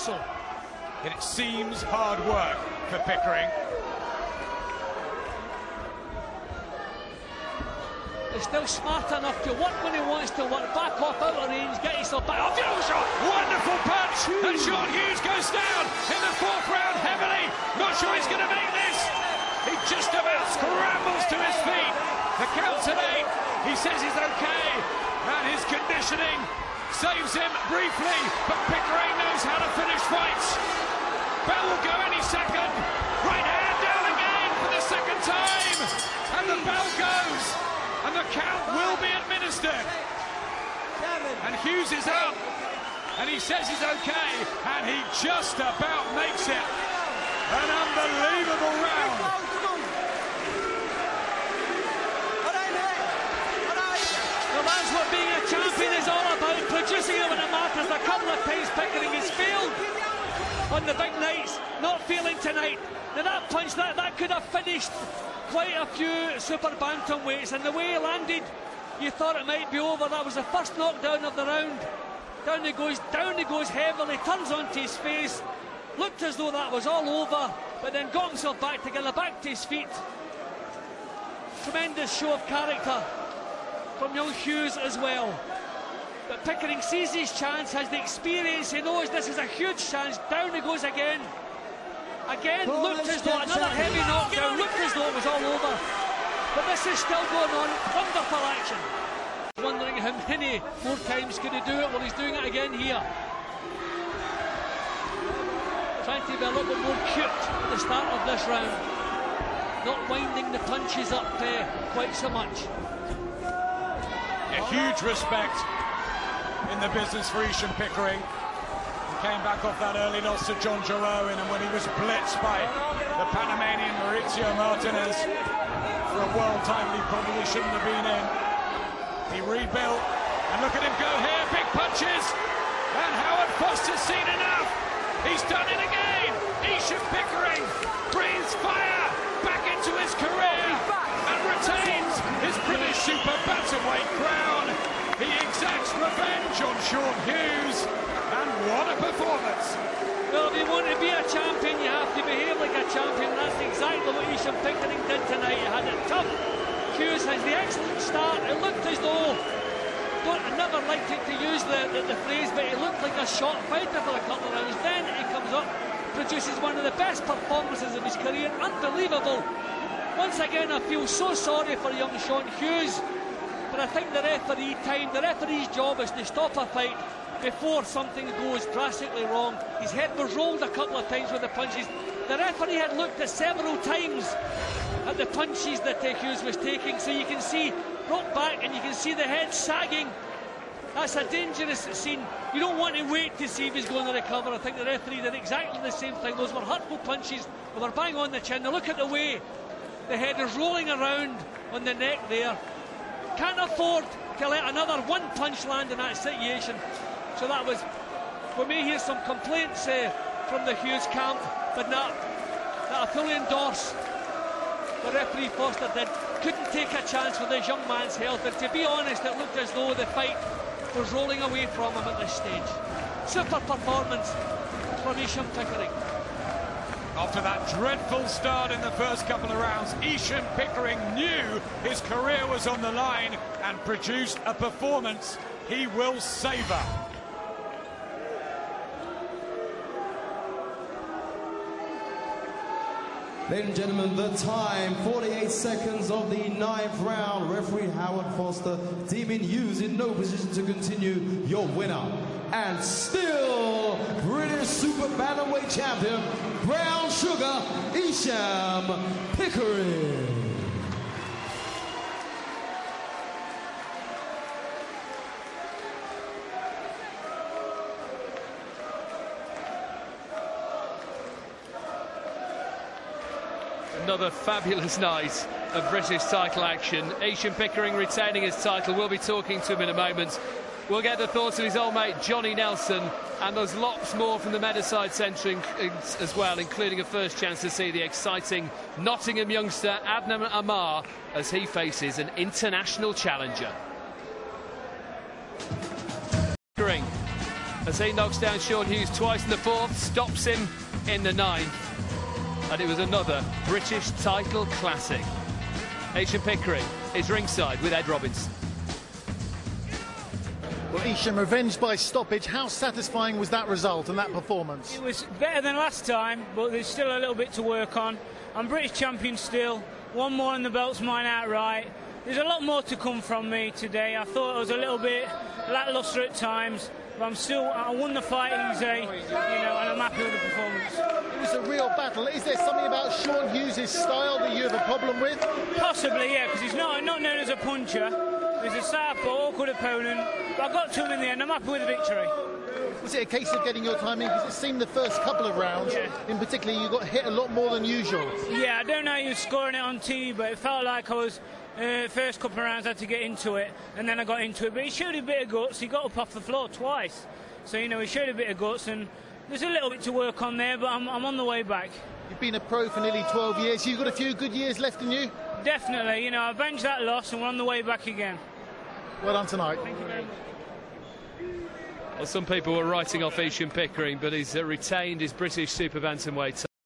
muscle. It seems hard work for Pickering. He's still smart enough to work when he wants to work, back off out of range, get yourself back. Oh, beautiful shot! Wonderful punch! And Sean Hughes goes down in the 4th round heavily. Not sure he's going to make this. He just about scrambles to his feet. The count's at 8. He says he's okay. And his conditioning saves him briefly. But Pickering knows how to finish fights. Bell will go any second. Right hand down again for the 2nd time. And the bell goes. And the count will be administered. And Hughes is up. And he says he's okay. And he just about makes it. An unbelievable round. Well, that's what being a champion is all about. Producing it when it matters. A couple of times Pickering has failed on the big nights. Not feeling tonight. Now that punch, that could have finished quite a few super bantamweights, and the way he landed, you thought it might be over. That was the first knockdown of the round. Down he goes heavily, turns onto his face, looked as though that was all over, but then got himself back together, back to his feet. Tremendous show of character from young Hughes as well. But Pickering sees his chance, has the experience, he knows this is a huge chance. Down he goes again. Again, looked as though another heavy knockdown, looked as though it was all over. But this is still going on, wonderful action. Wondering how many more times could he do it. Well, he's doing it again here. Trying to be a little bit more cute at the start of this round. Not winding the punches up quite so much. A huge respect in the business for Esham Pickering. Came back off that early loss to John Jarreau, and when he was blitzed by the Panamanian Mauricio Martinez for a world title he probably shouldn't have been in. He rebuilt, and look at him go here, big punches, and Howard Foster's seen enough. He's done it again. Esham Pickering breathes fire back into his career and retains his British super bantamweight crown. He exacts revenge on Sean Hughes. And what a performance! Well, if you want to be a champion, you have to behave like a champion. That's exactly what Esham Pickering did tonight. He had it tough. Hughes has the excellent start. It looked as though, I never liked it to use the phrase, but he looked like a shot fighter for a couple of rounds. Then he comes up, produces one of the best performances of his career. Unbelievable. Once again, I feel so sorry for young Sean Hughes, but I think the referee's job is to stop a fight before something goes drastically wrong. His head was rolled a couple of times with the punches. The referee had looked at several times at the punches that Hughes was taking, so you can see, brought back, and you can see the head sagging. That's a dangerous scene. You don't want to wait to see if he's going to recover. I think the referee did exactly the same thing. Those were hurtful punches. They were bang on the chin. Now look at the way the head is rolling around on the neck there. Can't afford to let another one punch land in that situation. So that was, we may hear some complaints from the Hughes camp, but that I fully endorse what referee Foster did. Couldn't take a chance with this young man's health, and to be honest, it looked as though the fight was rolling away from him at this stage. Super performance from Esham Pickering. After that dreadful start in the first couple of rounds, Esham Pickering knew his career was on the line and produced a performance he will savour. Ladies and gentlemen, the time, 48 seconds of the 9th round. Referee Howard Foster deeming Hughes in no position to continue. Your winner, and still British super bantamweight champion, Brown Sugar, Esham Pickering. Another fabulous night of British title action. Esham Pickering retaining his title. We'll be talking to him in a moment. We'll get the thoughts of his old mate Johnny Nelson, and there's lots more from the Meadowside Centre as well, including a first chance to see the exciting Nottingham youngster Adnan Amar as he faces an international challenger. Pickering has as he knocks down Sean Hughes twice in the 4th, stops him in the 9th. And it was another British title classic. Esham Pickering is ringside with Ed Robbins. Well, Esham, avenged by stoppage. How satisfying was that result and that performance? It was better than last time, but there's still a little bit to work on. I'm British champion still. One more and the belt's mine outright. There's a lot more to come from me today. I thought I was a little bit lacklustre at times, but I won the fight easy, and I'm happy with the performance. It was a real battle. Is there something about Sean Hughes' style that you have a problem with? Possibly, yeah, because he's not known as a puncher. He's a southpaw, awkward opponent, but I got to him in the end. I'm happy with the victory. Was it a case of getting your timing? Because it seemed the first couple of rounds, in particular, you got hit a lot more than usual. Yeah, I don't know how you were scoring it on TV, but it felt like I was, first couple of rounds I had to get into it, and then I got into it. But he showed a bit of guts. He got up off the floor twice. So, he showed a bit of guts, and there's a little bit to work on there, but I'm on the way back. You've been a pro for nearly 12 years. You've got a few good years left in you? Definitely. I avenged that loss, and we're on the way back again. Well done tonight. Thank you very much. Well, some people were writing off Esham Pickering, but he's retained his British super-bantamweight